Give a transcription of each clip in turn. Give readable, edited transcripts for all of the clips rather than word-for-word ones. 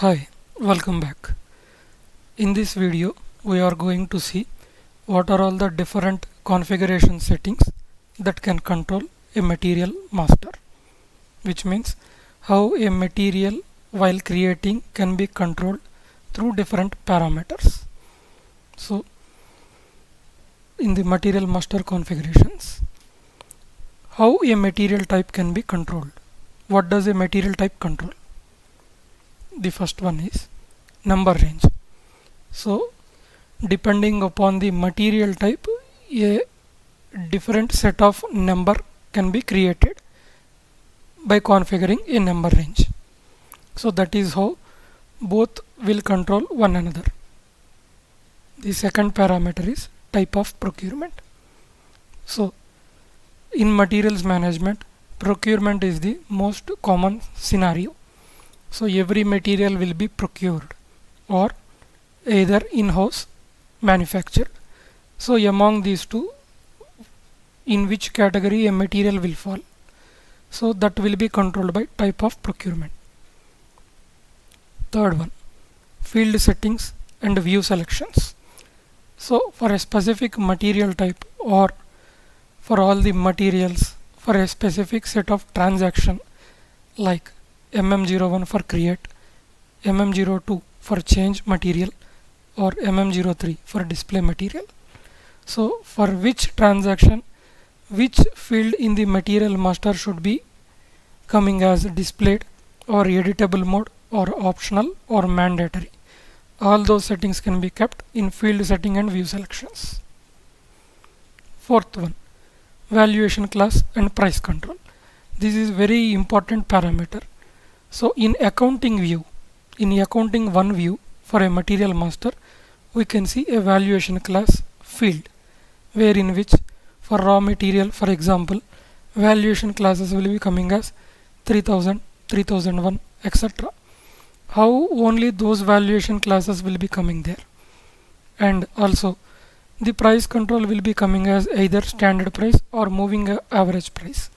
Hi, welcome back. In this video, we are going to see what are all the different configuration settings that can control a material master, which means how a material while creating can be controlled through different parameters. So, in the material master configurations, how a material type can be controlled. What does a material type control? The first one is number range. So depending upon the material type, a different set of number can be created by configuring a number range. So that is how both will control one another. The second parameter is type of procurement. So in materials management, procurement is the most common scenario. So every material will be procured or either in-house manufactured. So among these two, in which category a material will fall, so that will be controlled by type of procurement. Third one, field settings and view selections. So for a specific material type or for all the materials for a specific set of transaction like MM01 for create, MM02 for change material, or MM03 for display material. So for which transaction, which field in the material master should be coming as displayed or editable mode or optional or mandatory. All those settings can be kept in field setting and view selections. Fourth one, valuation class and price control. This is very important parameter. So in accounting view, in accounting one view for a material master, we can see a valuation class field, where in which for raw material, for example, valuation classes will be coming as 3000, 3001, etc. How only those valuation classes will be coming there, and also the price control will be coming as either standard price or moving average price.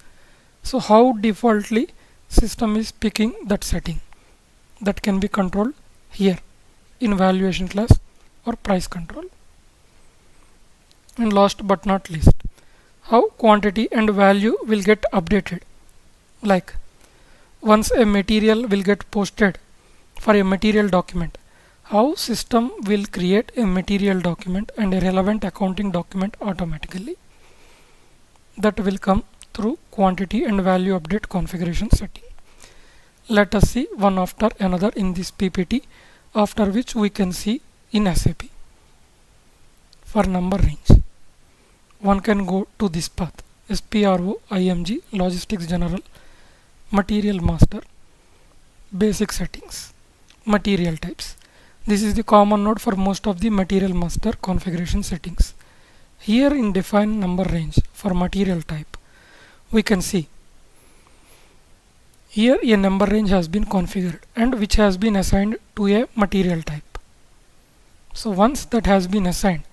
So how defaultly system is picking that setting, that can be controlled here in valuation class or price control. And last but not least, how quantity and value will get updated. Like once a material will get posted for a material document, how system will create a material document and a relevant accounting document automatically. That will come through quantity and value update configuration setting. Let us see one after another in this PPT, after which we can see in SAP. For number range, one can go to this path, SPRO IMG Logistics General Material Master, basic settings, material types. This is the common node for most of the material master configuration settings. Here in define number range for material type, we can see here a number range has been configured and which has been assigned to a material type. So once that has been assigned,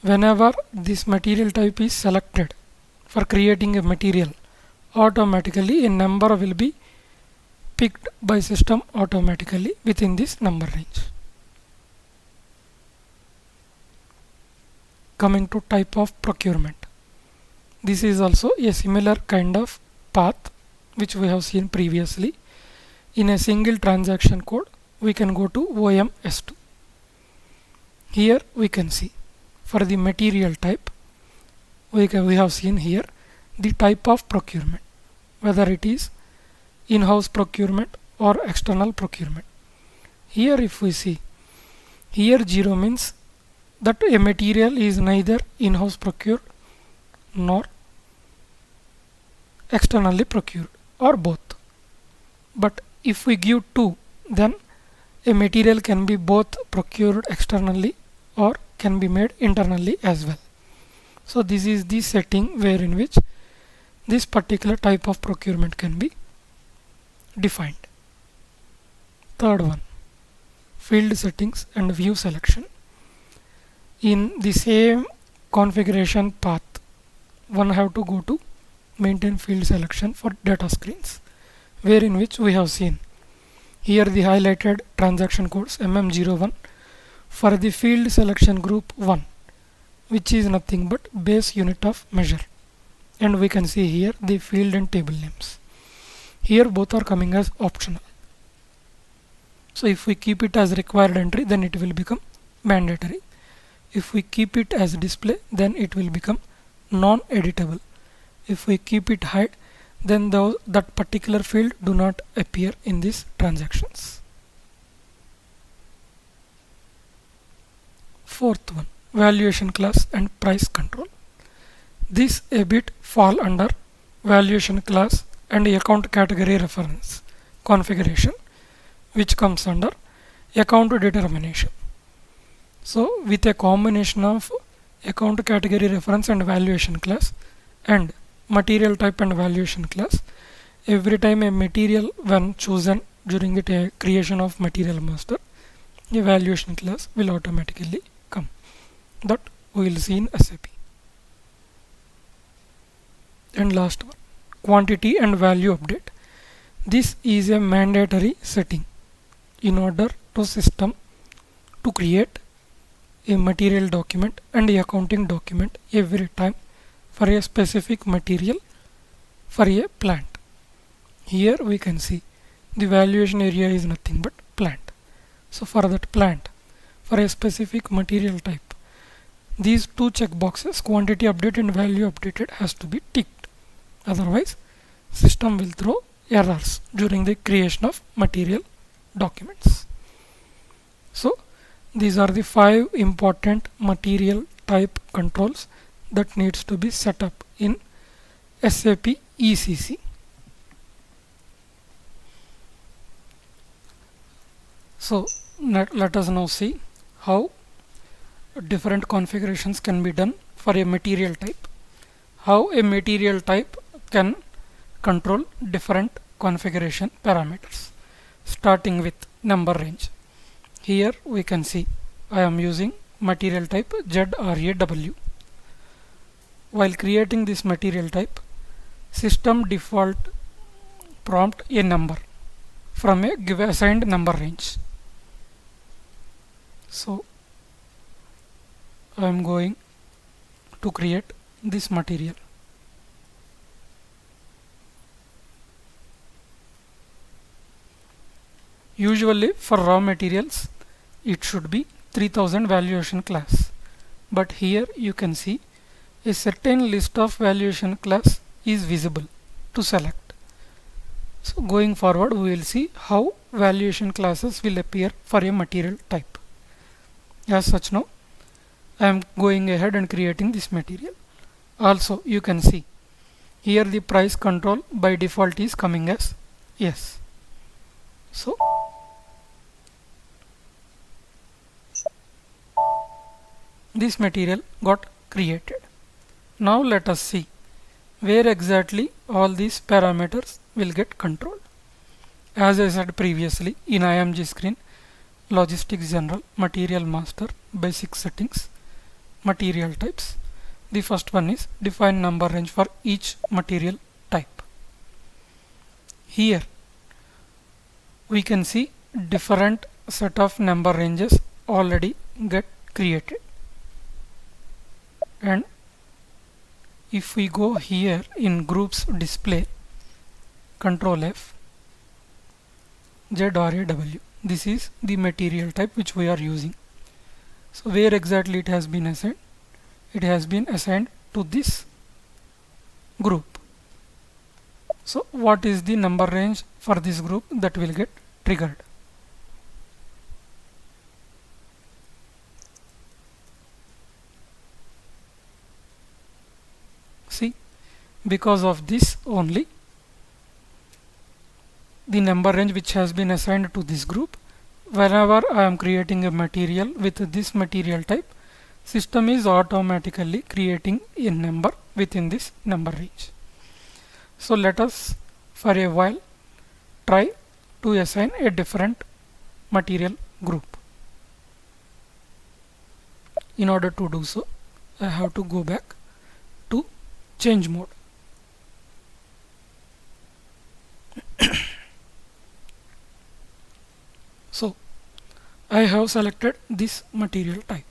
whenever this material type is selected for creating a material, automatically a number will be picked by system automatically within this number range. Coming to type of procurement, this is also a similar kind of path which we have seen previously. In a single transaction code, we can go to OMS2. Here we can see for the material type, we have seen here the type of procurement, whether it is in-house procurement or external procurement. Here if we see, here 0 means that a material is neither in-house procured nor externally procured or both. But if we give 2, then a material can be both procured externally or can be made internally as well. So this is the setting where in which this particular type of procurement can be defined. Third one, field settings and view selection. In the same configuration path, one have to go to maintain field selection for data screens, where in which we have seen Here the highlighted transaction codes MM01 for the field selection group 1, which is nothing but base unit of measure, and we can see here the field and table names. Here both are coming as optional. So if we keep it as required entry, then it will become mandatory. If we keep it as display, then it will become non-editable. If we keep it hide, then that particular field do not appear in these transactions. Fourth one, valuation class and price control. This a bit fall under valuation class and account category reference configuration, which comes under account determination. So with a combination of account category reference and valuation class and material type and valuation class, every time a material when chosen during the creation of material master, a valuation class will automatically come. That we will see in SAP. And last one, quantity and value update. This is a mandatory setting in order to system to create a material document and a accounting document every time for a specific material for a plant. Here we can see the valuation area is nothing but plant. So for that plant, for a specific material type, these two checkboxes, quantity update and value updated, has to be ticked. Otherwise, system will throw errors during the creation of material documents. So these are the 5 important material type controls that needs to be set up in SAP ECC. So let us now see how different configurations can be done for a material type. How a material type can control different configuration parameters, starting with number range. Here we can see I am using material type ZRAW. While creating this material type, system default prompt a number from a assigned number range. So I am going to create this material. Usually for raw materials it should be 3000 valuation class, but here you can see a certain list of valuation class is visible to select. So going forward we will see how valuation classes will appear for a material type. As such, now I am going ahead and creating this material. Also you can see here the price control by default is coming as yes. So this material got created. Now let us see where exactly all these parameters will get controlled. As I said previously, in IMG screen, logistics general, material master, basic settings, material types. The first one is define number range for each material type. Here we can see different set of number ranges already get created. And if we go here in groups display, Control F, ZRAW, this is the material type which we are using. So where exactly it has been assigned? It has been assigned to this group. So what is the number range for this group that will get triggered? See, because of this only, the number range which has been assigned to this group, whenever I am creating a material with this material type, system is automatically creating a number within this number range. So let us for a while try to assign a different material group. In order to do so, I have to go back to change mode. I have selected this material type.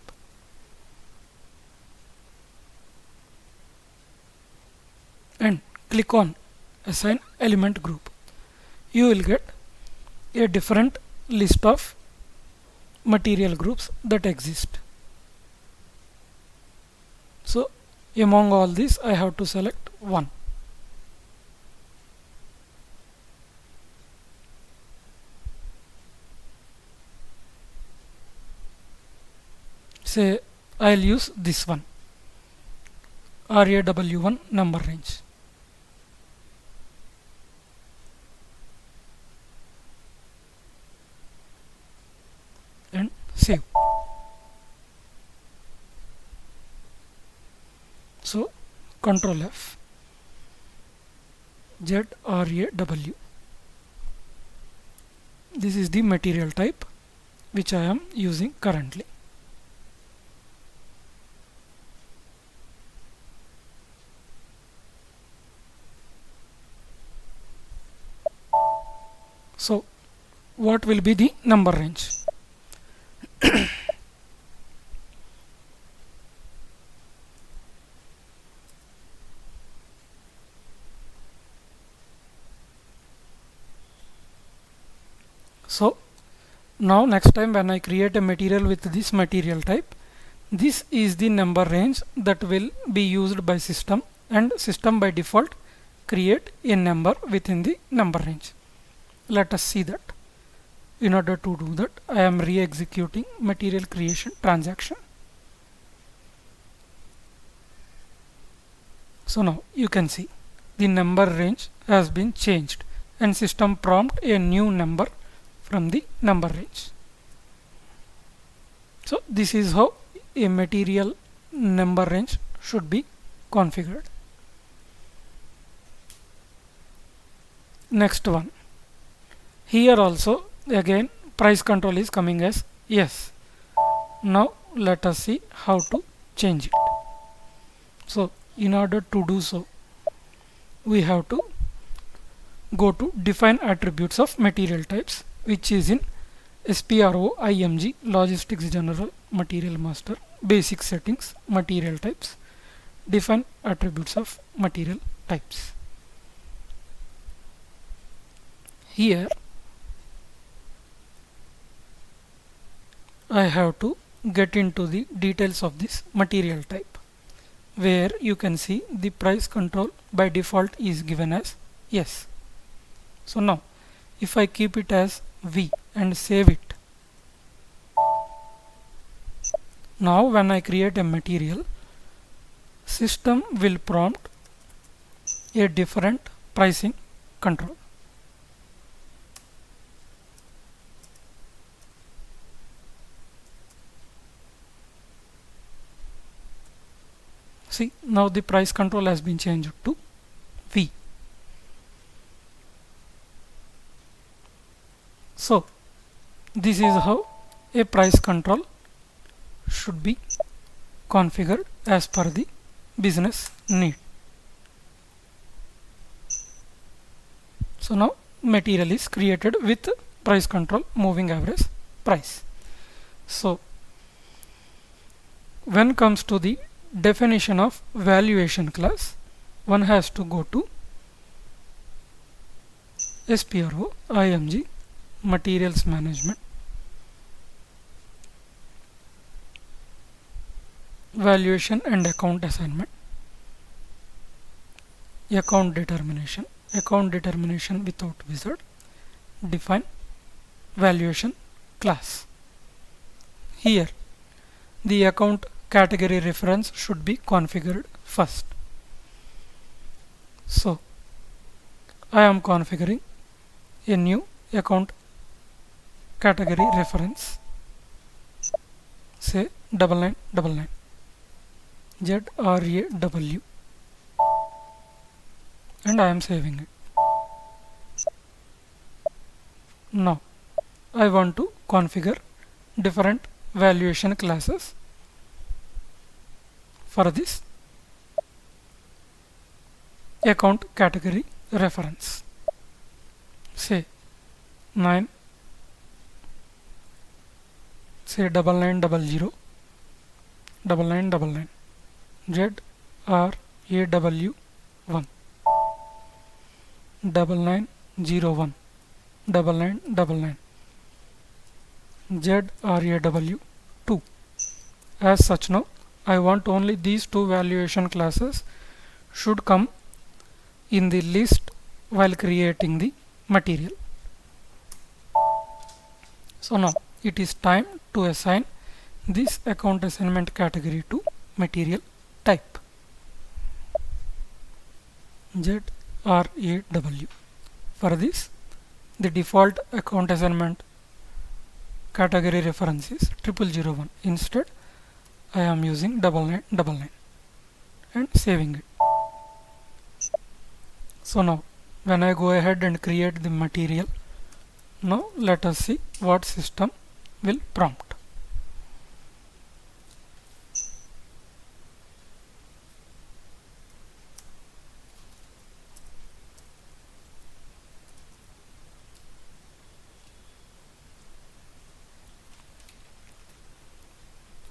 And click on assign element group. You will get a different list of material groups that exist. So among all these I have to select one. Say I'll use this one, RAW1 number range. And save. So Control F, ZRAW. This is the material type which I am using currently. So what will be the number range? So now next time when I create a material with this material type, this is the number range that will be used by system, and system by default create a number within the number range. Let us see that. In order to do that, I am re-executing material creation transaction. So now you can see the number range has been changed and system prompt a new number from the number range. So this is how a material number range should be configured. Next one. Here also again price control is coming as yes. Now let us see how to change it. So in order to do so, we have to go to define attributes of material types, which is in SPRO IMG Logistics General Material Master basic settings material types, define attributes of material types. Here I have to get into the details of this material type, where you can see the price control by default is given as yes. So now if I keep it as V and save it, now when I create a material, system will prompt a different pricing control. See, now the price control has been changed to V. So this is how a price control should be configured as per the business need. So now material is created with price control moving average price. So when comes to the definition of valuation class, one has to go to SPRO IMG Materials Management, Valuation and Account Assignment, Account Determination without wizard, define valuation class. Here the account category reference should be configured first. So I am configuring a new account category reference, say 9999 ZRAW, and I am saving it. Now I want to configure different valuation classes for this account category reference. Say 9 say 9900 9999 ZRAW1 9901 9999 ZRAW2. As such, now I want only these two valuation classes should come in the list while creating the material. So now it is time to assign this account assignment category to material type ZRAW. For this, the default account assignment category reference is 0001. Instead, I am using 9999 and saving it. So now when I go ahead and create the material, now let us see what system will prompt.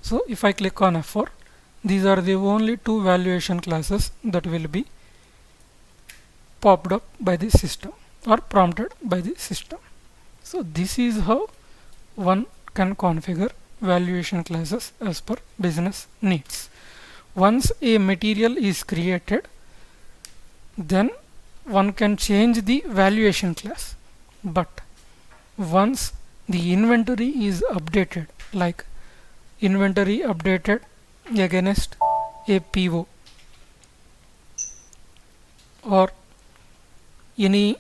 So if I click on F4, these are the only two valuation classes that will be popped up by the system or prompted by the system. So this is how one can configure valuation classes as per business needs. Once a material is created, then one can change the valuation class. But once the inventory is updated, like inventory updated against a PO or any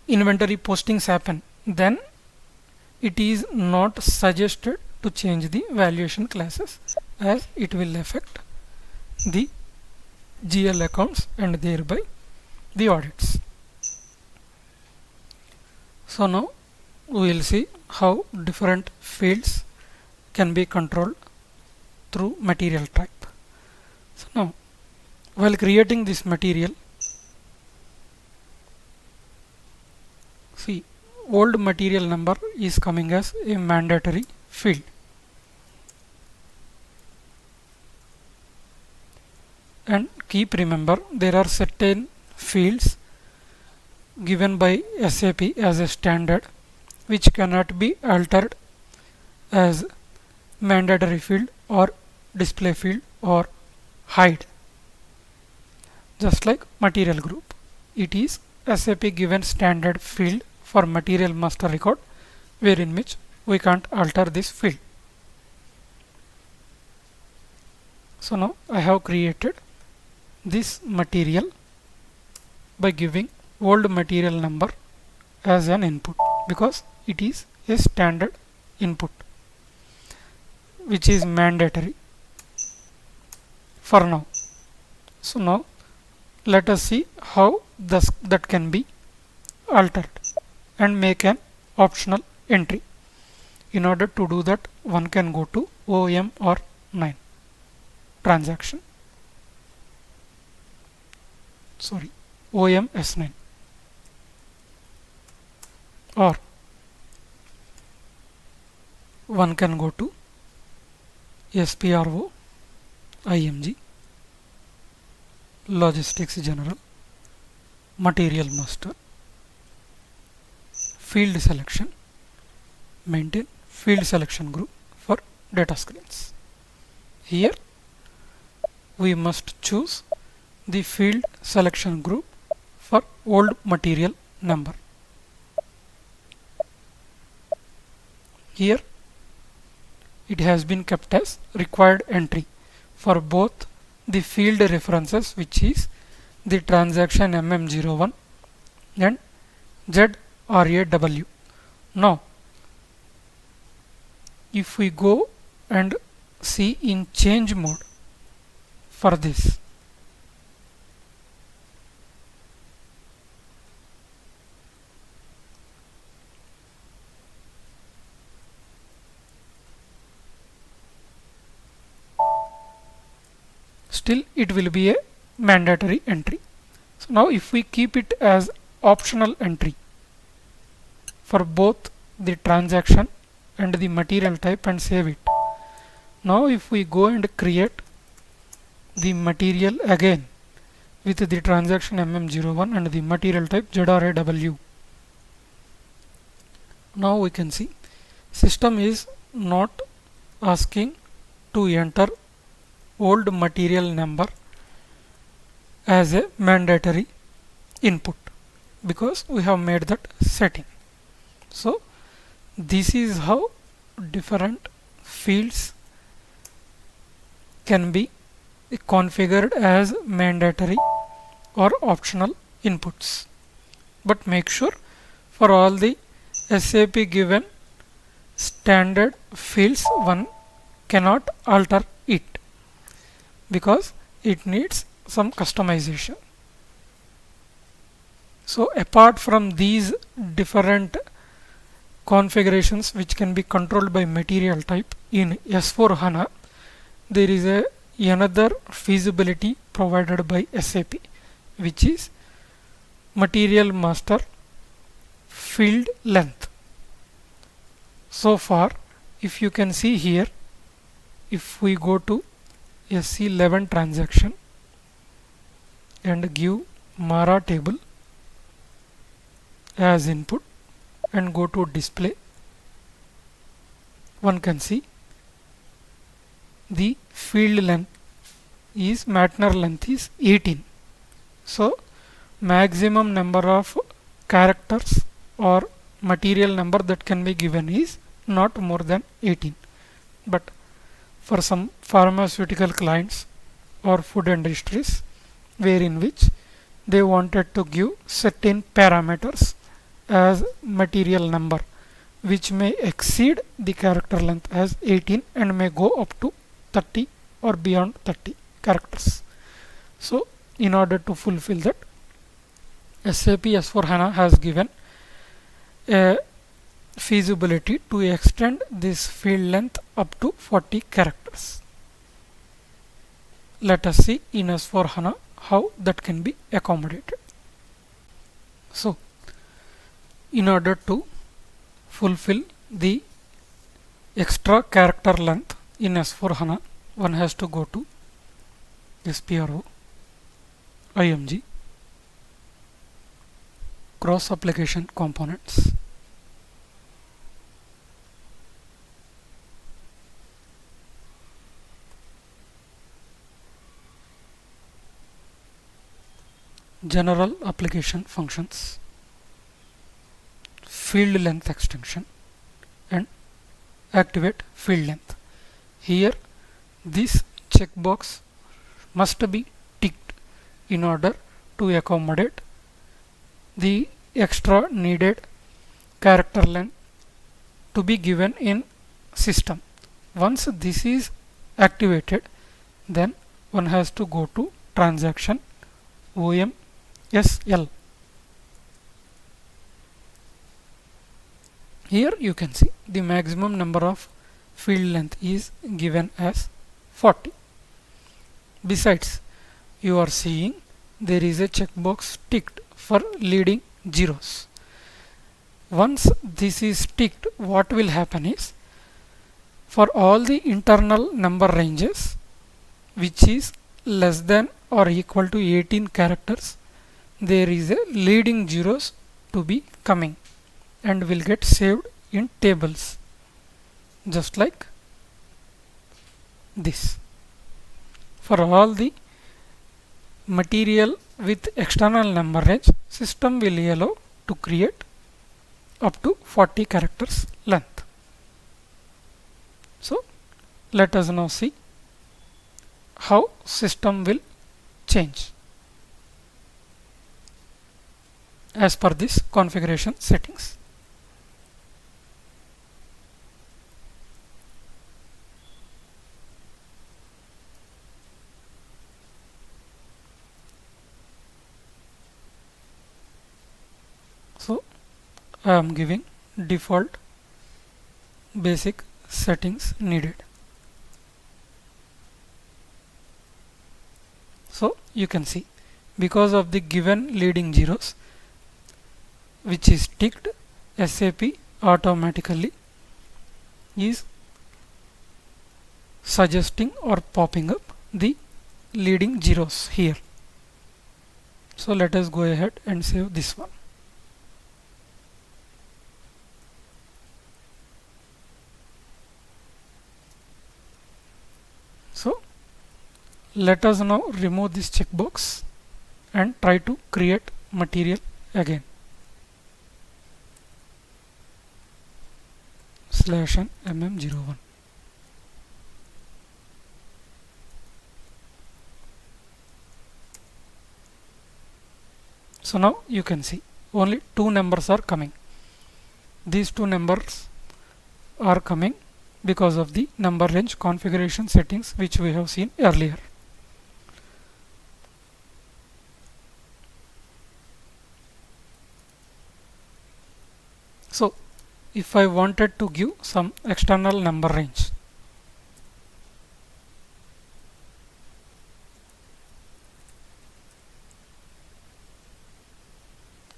inventory postings happen, then it is not suggested to change the valuation classes, as it will affect the GL accounts and thereby the audits. So now we will see how different fields can be controlled through material type. So now while creating this material, see, old material number is coming as a mandatory field. And keep remember, there are certain fields given by SAP as a standard which cannot be altered as mandatory field or display field or hide. Just like material group, it is SAP given standard field for material master record, wherein which we can't alter this field. So now I have created this material by giving old material number as an input, because it is a standard input which is mandatory for now. So now let us see how that can be altered and make an optional entry. In order to do that, one can go to OM or 9 transaction, sorry, OM S9, or one can go to SPRO IMG, Logistics General, Material Master, Field Selection, maintain field selection group for data screens. Here we must choose the field selection group for old material number. Here it has been kept as required entry for both the field references, which is the transaction MM01 and ZRAW. Now if we go and see in change mode for this, still it will be a mandatory entry. So now if we keep it as optional entry for both the transaction and the material type and save it. Now if we go and create the material again with the transaction mm01 and the material type ZRAW, now we can see system is not asking to enter old material number as a mandatory input because we have made that setting. So this is how different fields can be configured as mandatory or optional inputs. But make sure for all the SAP given standard fields one cannot alter it because it needs some customization. So apart from these different configurations which can be controlled by material type in S4HANA, there is another feasibility provided by SAP, which is material master field length. So far, if you can see here, if we go to SC11 transaction and give Mara table as input and go to display, one can see the field length is Maintner length is 18. So maximum number of characters or material number that can be given is not more than 18. But for some pharmaceutical clients or food industries wherein which they wanted to give certain parameters as material number which may exceed the character length as 18 and may go up to 30 or beyond 30 characters. So in order to fulfill that, SAP S4HANA has given a feasibility to extend this field length up to 40 characters. Let us see in S4HANA how that can be accommodated. So in order to fulfill the extra character length in S4HANA, one has to go to SPRO, IMG, cross application components, general application functions, field length extension, and activate field length. Here this checkbox must be ticked in order to accommodate the extra needed character length to be given in system. Once this is activated, then one has to go to transaction OMSL. Here you can see the maximum number of field length is given as 40. Besides, you are seeing there is a checkbox ticked for leading zeros. Once this is ticked, what will happen is for all the internal number ranges which is less than or equal to 18 characters, there is a leading zeros to be coming and will get saved in tables just like this. For all the material with external number range, system will allow to create up to 40 characters length. So let us now see how system will change as per this configuration settings. So I am giving default basic settings needed. So you can see because of the given leading zeros which is ticked, SAP automatically is suggesting or popping up the leading zeros here. So let us go ahead and save this one. So let us now remove this checkbox and try to create material again. /n mm01. So now you can see only two numbers are coming. These two numbers are coming because of the number range configuration settings which we have seen earlier. So if I wanted to give some external number range,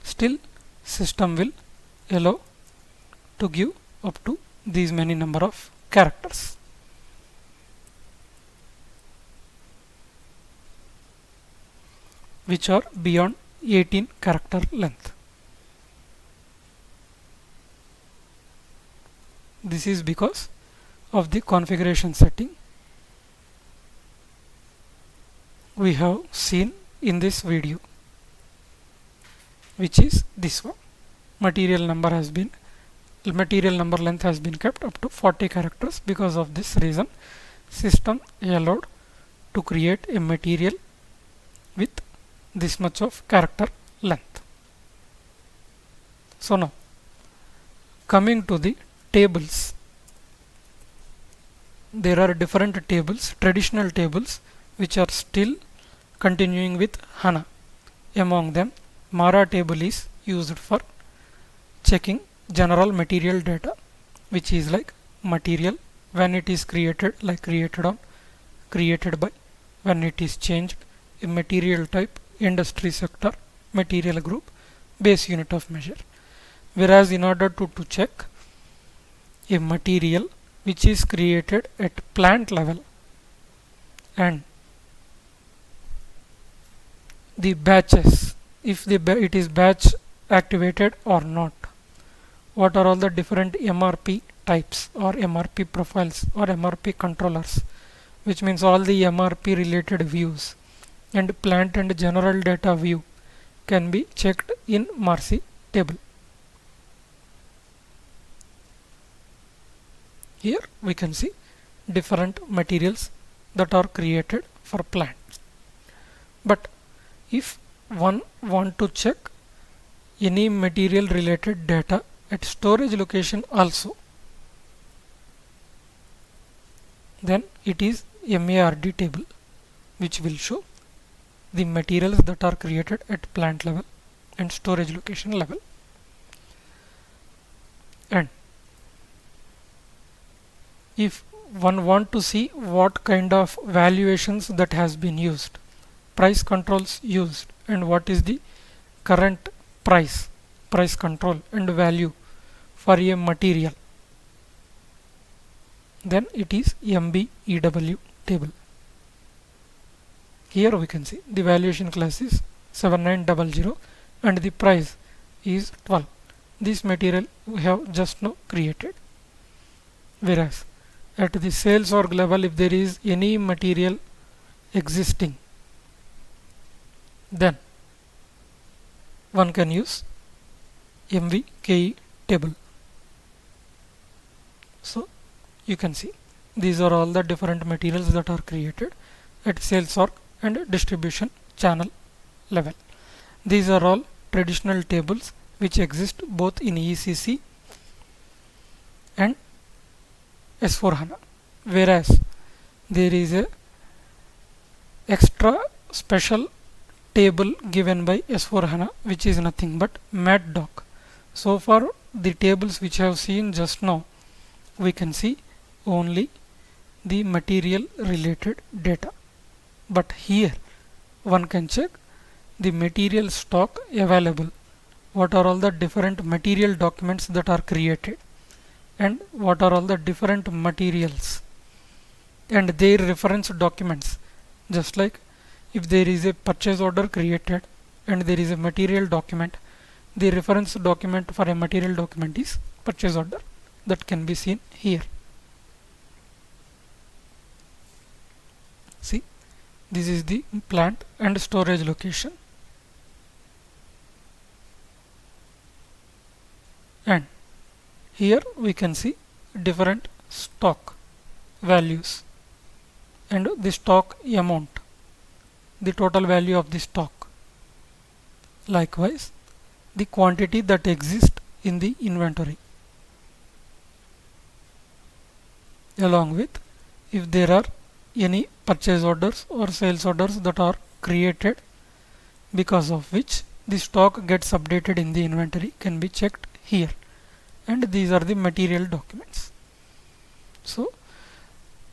still system will allow to give up to these many number of characters. Which are beyond 18 character length. This is because of the configuration setting we have seen in this video, which is this one. Material number length has been kept up to 40 characters. Because of this reason, system allowed to create a material with this much of character length. So now coming to the tables, there are different tables, traditional tables, which are still continuing with HANA. Among them, Mara table is used for checking general material data, which is like material when it is created, like created on, created by, when it is changed, a material type, industry sector, material group, base unit of measure. Whereas in order to check a material which is created at plant level and the batches, if it is batch activated or not, what are all the different MRP types or MRP profiles or MRP controllers, which means all the MRP related views and plant and general data view can be checked in Marcy table. Here we can see different materials that are created for plants. But if one want to check any material related data at storage location also, then it is MARD table, which will show the materials that are created at plant level and storage location level. And if one want to see what kind of valuations that has been used, price controls used, and what is the current price control and value for a material, then it is MBEW table. Here we can see the valuation class is 7900 and the price is 12. This material we have just now created. Whereas at the sales org level, if there is any material existing, then one can use MVKE table. So you can see these are all the different materials that are created at sales org and distribution channel level. These are all traditional tables which exist both in ECC and S4HANA, whereas there is a extra special table given by S4HANA, which is nothing but MatDoc. So far the tables which I have seen just now, we can see only the material related data, but here one can check the material stock available, what are all the different material documents that are created, and what are all the different materials and their reference documents. Just like if there is a purchase order created and there is a material document, the reference document for a material document is purchase order, that can be seen here. See, this is the plant and storage location, and here we can see different stock values and the stock amount, the total value of the stock. Likewise, the quantity that exists in the inventory, along with if there are any purchase orders or sales orders that are created, because of which the stock gets updated in the inventory, can be checked here. And these are the material documents. So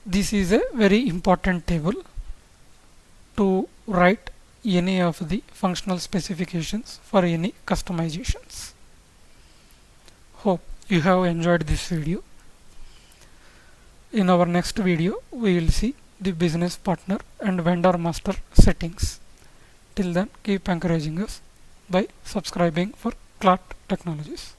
this is a very important table to write any of the functional specifications for any customizations. Hope you have enjoyed this video. In our next video we will see the business partner and vendor master settings. Till then, keep encouraging us by subscribing for Clark Technologies.